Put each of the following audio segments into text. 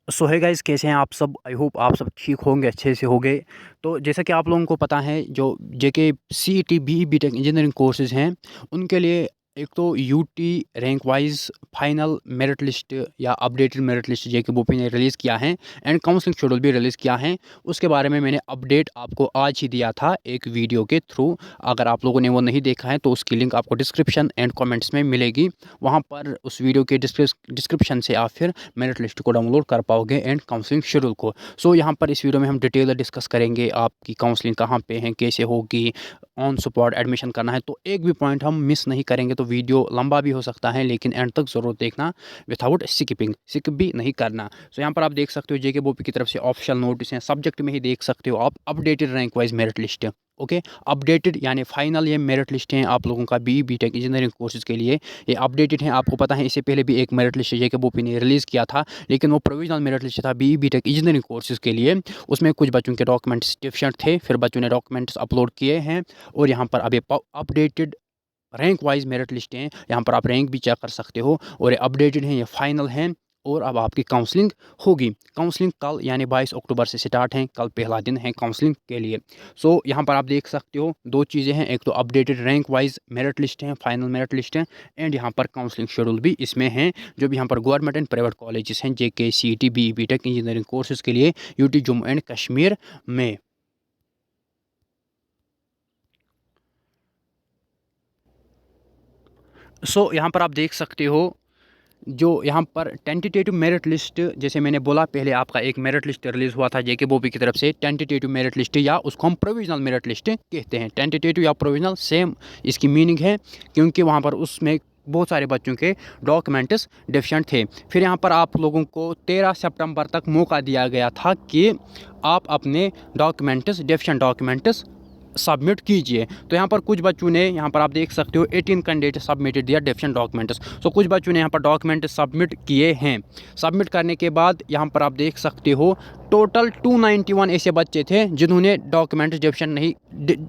सो है गाइस, कैसे हैं आप सब। आई होप आप सब ठीक होंगे, अच्छे से होंगे। तो जैसा कि आप लोगों को पता है, जो JK CET B tech engineering courses हैं, उनके लिए एक तो UT rank wise final merit list या updated merit list JK BOPEE ने रिलीज़ किया है, एंड काउंसलिंग शेड्यूल भी रिलीज़ किया है। उसके बारे में मैंने अपडेट आपको आज ही दिया था एक वीडियो के थ्रू। अगर आप लोगों ने वो नहीं देखा है तो उसकी लिंक आपको डिस्क्रिप्शन एंड कमेंट्स में मिलेगी। वहाँ पर उस वीडियो के डिस्क्रिप्शन से आप फिर मेरिट लिस्ट को डाउनलोड कर पाओगे एंड काउंसलिंग शेड्यूल को। सो यहाँ पर इस वीडियो में हम डिटेल डिस्कस करेंगे आपकी काउंसलिंग कहाँ पे है, कैसे होगी, ऑन स्पॉट एडमिशन करना है। तो एक भी पॉइंट हम मिस नहीं करेंगे। तो वीडियो लंबा भी हो सकता है, लेकिन एंड तक ज़रूर देखना विदाउट स्किप भी नहीं करना। सो यहाँ पर आप देख सकते हो जेके बोपी की तरफ से ऑफिशियल नोटिस हैं, सब्जेक्ट में ही देख सकते हो आप updated rank wise merit list. Okay, updated यानी फाइनल ये मेरिट लिस्ट हैं आप लोगों का बी टेक इंजीनियरिंग कोर्सेज के लिए। ये अपडेटेड हैं। आपको पता है इससे पहले भी एक मेरिट लिस्ट जेके बोपी ने रिलीज़ किया था, लेकिन वो प्रोविजनल मेरिट लिस्ट था बी टेक इंजीनियरिंग कोर्सेज के लिए। उसमें कुछ बच्चों के डॉक्यूमेंट्स डिफिशेंट थे, फिर बच्चों ने डॉक्यूमेंट्स अपलोड किए हैं, और यहाँ पर अब ये updated rank wise merit list हैं। यहाँ पर आप रैंक भी चेक कर सकते हो, और ये अपडेटेड हैं, ये फाइनल हैं। और अब आपकी काउंसलिंग होगी। काउंसलिंग कल यानी 22 अक्टूबर से स्टार्ट है। कल पहला दिन है काउंसलिंग के लिए। सो यहाँ पर आप देख सकते हो दो चीज़ें हैं, एक तो updated rank wise merit list हैं, फाइनल मेरिट लिस्ट हैं, एंड यहाँ पर काउंसलिंग शेड्यूल भी इसमें हैं, जो भी यहाँ पर गवर्नमेंट एंड प्राइवेट कॉलेजेस हैं JK CET B tech engineering courses के लिए यूटी जम्मू एंड कश्मीर में। सो यहाँ पर आप देख सकते हो, जो यहाँ पर टेंटेटिव मेरिट लिस्ट, जैसे मैंने बोला पहले, आपका एक मेरिट लिस्ट रिलीज़ हुआ था जेके बोपी की तरफ से, टेंटेटिव मेरिट लिस्ट, या उसको हम प्रोविजनल मेरिट लिस्ट कहते हैं। टेंटेटिव या प्रोविजनल सेम इसकी मीनिंग है, क्योंकि वहाँ पर उसमें बहुत सारे बच्चों के डॉक्यूमेंट्स डिफिशेंट थे। फिर यहाँ पर आप लोगों को 13 सितंबर तक मौका दिया गया था कि आप अपने डॉक्यूमेंट्स, डिफिशेंट डॉक्यूमेंट्स सबमिट कीजिए। तो यहाँ पर कुछ बच्चों ने, यहाँ पर आप देख सकते हो 18 कैंडिडेट सबमिटेड दिया डिफरेंट डॉक्यूमेंट्स। सो कुछ बच्चों ने यहाँ पर डॉक्यूमेंट सबमिट किए हैं। सबमिट करने के बाद यहाँ पर आप देख सकते हो टोटल 291 ऐसे बच्चे थे जिन्होंने डॉक्यूमेंट डिफरेंट नहीं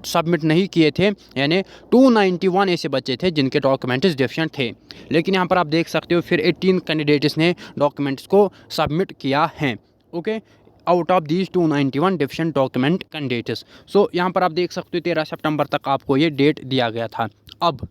सबमिट नहीं किए थे, यानी 291 ऐसे बच्चे थे जिनके डॉक्यूमेंट्स डिफरेंट थे। लेकिन यहाँ पर आप देख सकते हो फिर 18 कैंडिडेट्स ने डॉक्यूमेंट्स को सबमिट किया है। Okay, out of these 291 different document candidates. So यहाँ पर आप देख सकते हो 13 सितंबर तक आपको ये डेट दिया गया था। अब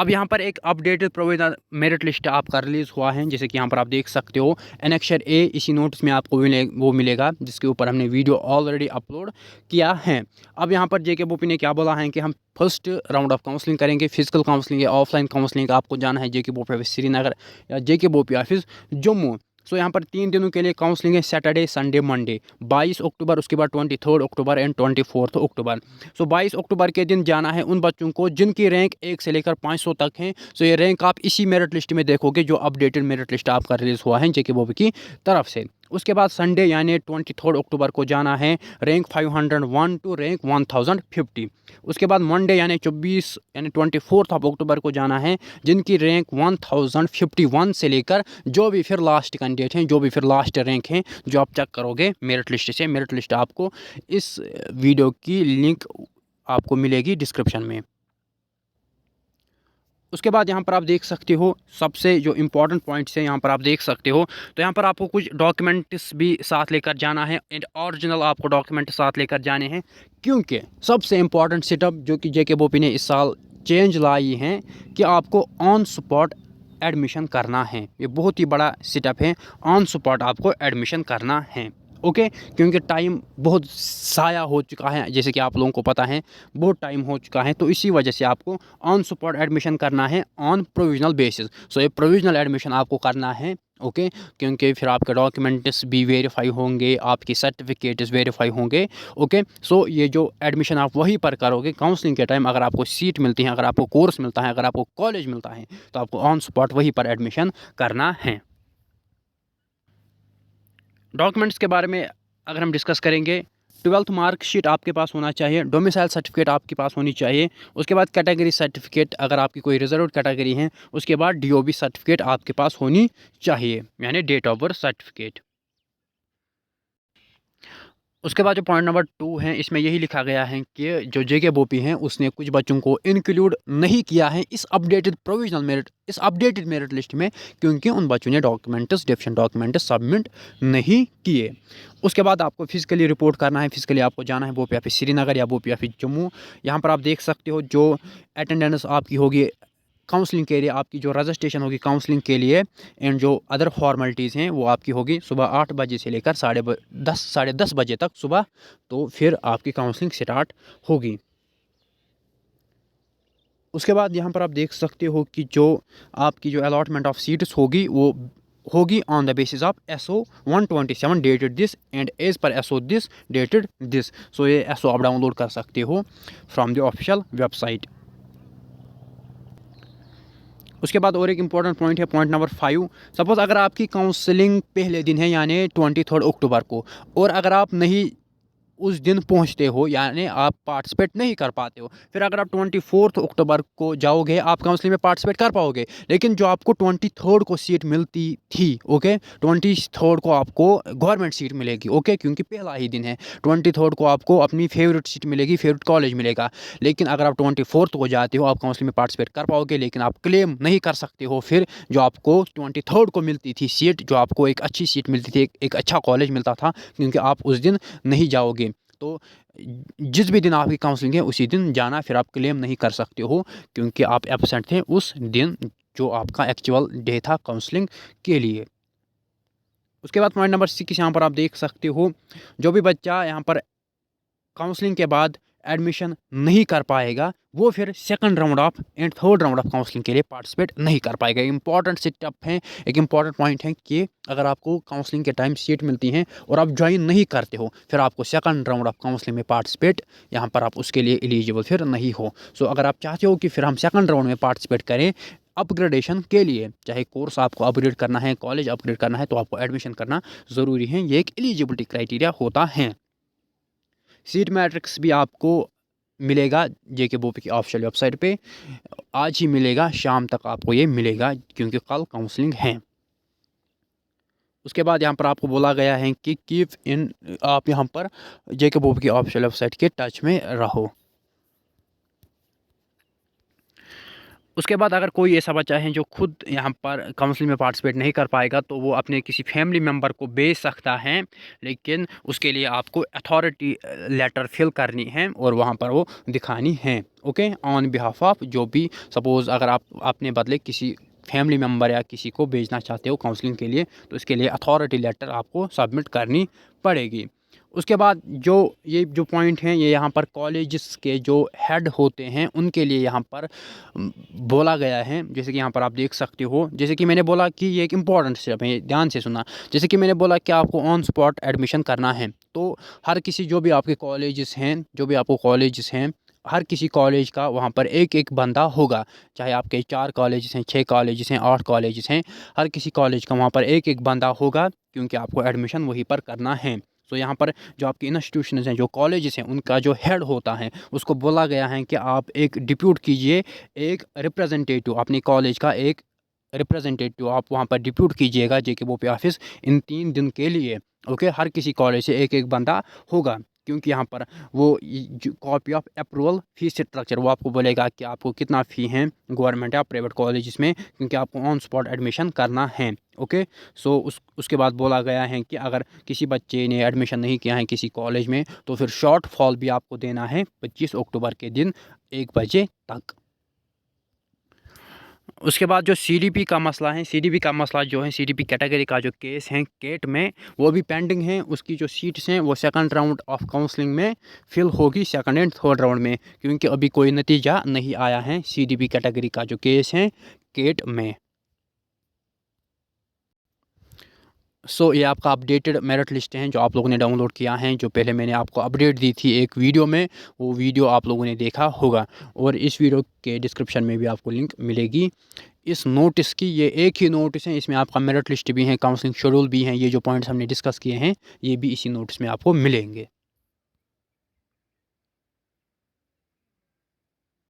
यहाँ पर एक अपडेटेड प्रोविजनल मेरिट लिस्ट आपका रिलीज़ हुआ है, जैसे कि यहाँ पर आप देख सकते हो एनेक्सर ए इसी नोट्स में आपको वो मिलेगा, जिसके ऊपर हमने वीडियो ऑलरेडी अपलोड किया है। अब यहाँ पर जेके बोपी ने क्या बोला है कि हम फर्स्ट राउंड ऑफ काउंसलिंग करेंगे, फिजिकल काउंसलिंग या ऑफलाइन काउंसलिंग। आपको जाना है जेके बोपी ऑफिस श्रीनगर या जेके बोपी ऑफिस जम्मू। सो यहाँ पर 3 दिनों के लिए काउंसलिंग है, सैटरडे संडे मंडे, 22 अक्टूबर, उसके बाद 23 अक्टूबर एंड 24 अक्टूबर। सो 22 अक्टूबर के दिन जाना है उन बच्चों को जिनकी रैंक 1 से लेकर 500 तक है। सो ये रैंक आप इसी मेरिट लिस्ट में देखोगे, जो अपडेटेड मेरिट लिस्ट आपका रिलीज़ हुआ है जेके बोपी की तरफ से। उसके बाद संडे यानी 23 अक्टूबर को जाना है रैंक 501 टू रैंक 1050। उसके बाद मंडे यानी 24 यानी 24 अक्टूबर को जाना है जिनकी रैंक 1051 से लेकर जो भी फिर लास्ट कैंडिडेट हैं, जो भी फिर लास्ट रैंक हैं, जो आप चेक करोगे मेरिट लिस्ट से। मेरिट लिस्ट आपको इस वीडियो की लिंक आपको मिलेगी डिस्क्रिप्शन में। उसके बाद यहाँ पर आप देख सकते हो सबसे जो इम्पोर्टेंट पॉइंट्स हैं, यहाँ पर आप देख सकते हो। तो यहाँ पर आपको कुछ डॉक्यूमेंट्स भी साथ लेकर जाना है, एंड ओरिजिनल आपको डॉक्यूमेंट साथ लेकर जाने हैं, क्योंकि सबसे इम्पोर्टेंट सेटअप जो कि जेके बोपी ने इस साल चेंज लाई हैं कि आपको ऑन स्पॉट एडमिशन करना है। ये बहुत ही बड़ा सेटअप है, ऑन स्पॉट आपको एडमिशन करना है। ओके, क्योंकि टाइम बहुत ज़ाया हो चुका है, जैसे कि आप लोगों को पता है बहुत टाइम हो चुका है, तो इसी वजह से आपको ऑन स्पॉट एडमिशन करना है ऑन प्रोविजनल बेसिस। सो ये प्रोविजनल एडमिशन आपको करना है। ओके, क्योंकि फिर आपके डॉक्यूमेंट्स भी वेरीफाई होंगे, आपके सर्टिफिकेट्स वेरीफाई होंगे। ओके, सो ये जो एडमिशन आप वहीं पर करोगे काउंसलिंग के टाइम। अगर आपको सीट मिलती है, अगर आपको कोर्स मिलता है, अगर आपको कॉलेज मिलता है, तो आपको ऑन स्पॉट वहीं पर एडमिशन करना है। डॉक्यूमेंट्स के बारे में अगर हम डिस्कस करेंगे, 12th मार्कशीट आपके पास होना चाहिए, डोमिसाइल सर्टिफिकेट आपके पास होनी चाहिए, उसके बाद कैटेगरी सर्टिफिकेट अगर आपकी कोई रिजर्व कैटेगरी है, उसके बाद डीओबी सर्टिफिकेट आपके पास होनी चाहिए, यानी डेट ऑफ बर्थ सर्टिफिकेट। उसके बाद जो पॉइंट नंबर 2 है, इसमें यही लिखा गया है कि जो जेके बोपी हैं उसने कुछ बच्चों को इंक्लूड नहीं किया है इस अपडेटेड मेरिट लिस्ट में, क्योंकि उन बच्चों ने डेफिशिएंट डॉक्यूमेंट्स सबमिट नहीं किए। उसके बाद आपको फिजिकली रिपोर्ट करना है, फिजिकली आपको जाना है बोपी ऑफिस श्रीनगर या बोपी ऑफिस जम्मू। यहाँ पर आप देख सकते हो जो अटेंडेंस आपकी होगी काउंसलिंग के लिए, आपकी जो रजिस्ट्रेशन होगी काउंसलिंग के लिए एंड जो अदर फॉर्मेलिटीज़ हैं वो आपकी होगी सुबह 8 बजे से लेकर साढ़े दस बजे तक सुबह। तो फिर आपकी काउंसलिंग स्टार्ट होगी। उसके बाद यहाँ पर आप देख सकते हो कि जो आपकी जो अलॉटमेंट ऑफ सीट्स होगी वो होगी on the basis of SO 127 dated this and as per SO this dated this. So ये SO आप डाउनलोड कर सकते हो फ्रॉम द ऑफिशियल वेबसाइट। उसके बाद और एक इम्पॉर्टेंट पॉइंट है पॉइंट नंबर 5। सपोज़ अगर आपकी काउंसलिंग पहले दिन है यानी 23 अक्टूबर को, और अगर आप नहीं उस दिन पहुंचते हो यानी आप पार्टिसिपेट नहीं कर पाते हो, फिर अगर आप 24 अक्टूबर को जाओगे आप काउंसलिंग में पार्टिसिपेट कर पाओगे। लेकिन जो आपको 23 को सीट मिलती थी, ओके, 23 को आपको गवर्नमेंट सीट मिलेगी, ओके, क्योंकि पहला ही दिन है। 23 को आपको अपनी फेवरेट सीट मिलेगी, फेवरेट कॉलेज मिलेगा। लेकिन अगर आप 24 को जाते हो आप काउंसलिंग में पार्टिसिपेट कर पाओगे, लेकिन आप क्लेम नहीं कर सकते हो फिर जो आपको 23 को मिलती थी सीट, जो आपको एक अच्छी सीट मिलती थी, एक अच्छा कॉलेज मिलता था, क्योंकि आप उस दिन नहीं जाओगे। तो जिस भी दिन आपकी काउंसलिंग है उसी दिन जाना, फिर आप क्लेम नहीं कर सकते हो क्योंकि आप एब्सेंट थे उस दिन जो आपका एक्चुअल डे था काउंसलिंग के लिए। उसके बाद पॉइंट नंबर 6 यहाँ पर आप देख सकते हो जो भी बच्चा यहाँ पर काउंसलिंग के बाद एडमिशन नहीं कर पाएगा वो फिर second round of and third round of counselling के लिए पार्टिसिपेट नहीं कर पाएगा। इंपॉर्टेंट स्टेप है, एक इंपॉर्टेंट पॉइंट है कि अगर आपको काउंसलिंग के टाइम सीट मिलती हैं और आप ज्वाइन नहीं करते हो फिर आपको सेकंड राउंड ऑफ काउंसलिंग में पार्टिसिपेट यहाँ पर आप उसके लिए एलिजिबल फिर नहीं हो। सो अगर आप चाहते हो कि फिर हम सेकंड राउंड में पार्टिसिपेट करें अपग्रेडेशन के लिए, चाहे कोर्स आपको अपग्रेड करना है, कॉलेज अपग्रेड करना है, तो आपको एडमिशन करना ज़रूरी है। ये एक एलिजिबिलिटी क्राइटेरिया होता है। सीट मैट्रिक्स भी आपको मिलेगा जेके बोपी की ऑफिशियल वेबसाइट पे, आज ही मिलेगा, शाम तक आपको ये मिलेगा क्योंकि कल काउंसलिंग है। उसके बाद यहाँ पर आपको बोला गया है कि कीप इन, आप यहाँ पर जेके बोपी की ऑफिशियल वेबसाइट के टच में रहो। उसके बाद अगर कोई ऐसा बच्चा है जो खुद यहाँ पर काउंसलिंग में पार्टिसिपेट नहीं कर पाएगा तो वो अपने किसी फैमिली मेम्बर को भेज सकता है, लेकिन उसके लिए आपको अथॉरिटी लेटर फिल करनी है और वहाँ पर वो दिखानी है, ओके, ऑन बिहाफ ऑफ जो भी, सपोज़ अगर आप अपने बदले किसी फैमिली मेम्बर या किसी को भेजना चाहते हो काउंसलिंग के लिए तो इसके लिए अथॉरिटी लेटर आपको सबमिट करनी पड़ेगी। उसके बाद ये जो पॉइंट हैं ये यहाँ पर कॉलेजेस के जो हेड होते हैं उनके लिए यहाँ पर बोला गया है। जैसे कि यहाँ पर आप देख सकते हो, जैसे कि मैंने बोला कि ये एक इम्पॉर्टेंट स्टेप है, ध्यान से सुना। जैसे कि मैंने बोला कि आपको ऑन स्पॉट एडमिशन करना है, तो हर किसी जो भी आपके कॉलेजेस हैं हर किसी कॉलेज का वहाँ पर एक एक बंदा होगा, चाहे आपके 4 कॉलेजेस हैं, 6 कॉलेजेस हैं, 8 कॉलेजेस हैं, हर किसी कॉलेज का वहाँ पर एक एक बंदा होगा क्योंकि आपको एडमिशन वहीं पर करना है। तो यहाँ पर जो आपकी इंस्टीट्यूशंस हैं, जो कॉलेजेस हैं, उनका जो हेड होता है उसको बोला गया है कि आप एक डिप्यूट कीजिए, एक रिप्रेजेंटेटिव, अपनी कॉलेज का एक रिप्रेजेंटेटिव आप वहाँ पर डिप्यूट कीजिएगा जेके बोपी ऑफिस इन 3 दिन के लिए, ओके। हर किसी कॉलेज से एक एक बंदा होगा क्योंकि यहाँ पर वो copy of approval fees structure वो आपको बोलेगा कि आपको कितना फ़ी है गवर्नमेंट या प्राइवेट कॉलेज में, क्योंकि आपको ऑन स्पॉट एडमिशन करना है, ओके। सो उसके बाद बोला गया है कि अगर किसी बच्चे ने एडमिशन नहीं किया है किसी कॉलेज में तो फिर शॉर्ट फॉल भी आपको देना है 25 अक्टूबर के दिन 1 बजे तक। उसके बाद जो सीडीपी का मसला है, सीडीपी का मसला जो है, सीडीपी कैटेगरी का जो केस है केट में वो भी पेंडिंग है। उसकी जो सीट्स हैं वो सेकंड राउंड ऑफ काउंसलिंग में फिल होगी, सेकंड एंड थर्ड राउंड में, क्योंकि अभी कोई नतीजा नहीं आया है सीडीपी कैटेगरी का जो केस है केट में। सो ये आपका अपडेटेड मेरिट लिस्ट हैं जो आप लोगों ने डाउनलोड किया है, जो पहले मैंने आपको अपडेट दी थी एक वीडियो में, वो वीडियो आप लोगों ने देखा होगा और इस वीडियो के डिस्क्रिप्शन में भी आपको लिंक मिलेगी इस नोटिस की। ये एक ही नोटिस है, इसमें आपका मेरिट लिस्ट भी है, काउंसलिंग शेड्यूल भी है, ये जो पॉइंट्स हमने डिस्कस किए हैं ये भी इसी नोटिस में आपको मिलेंगे।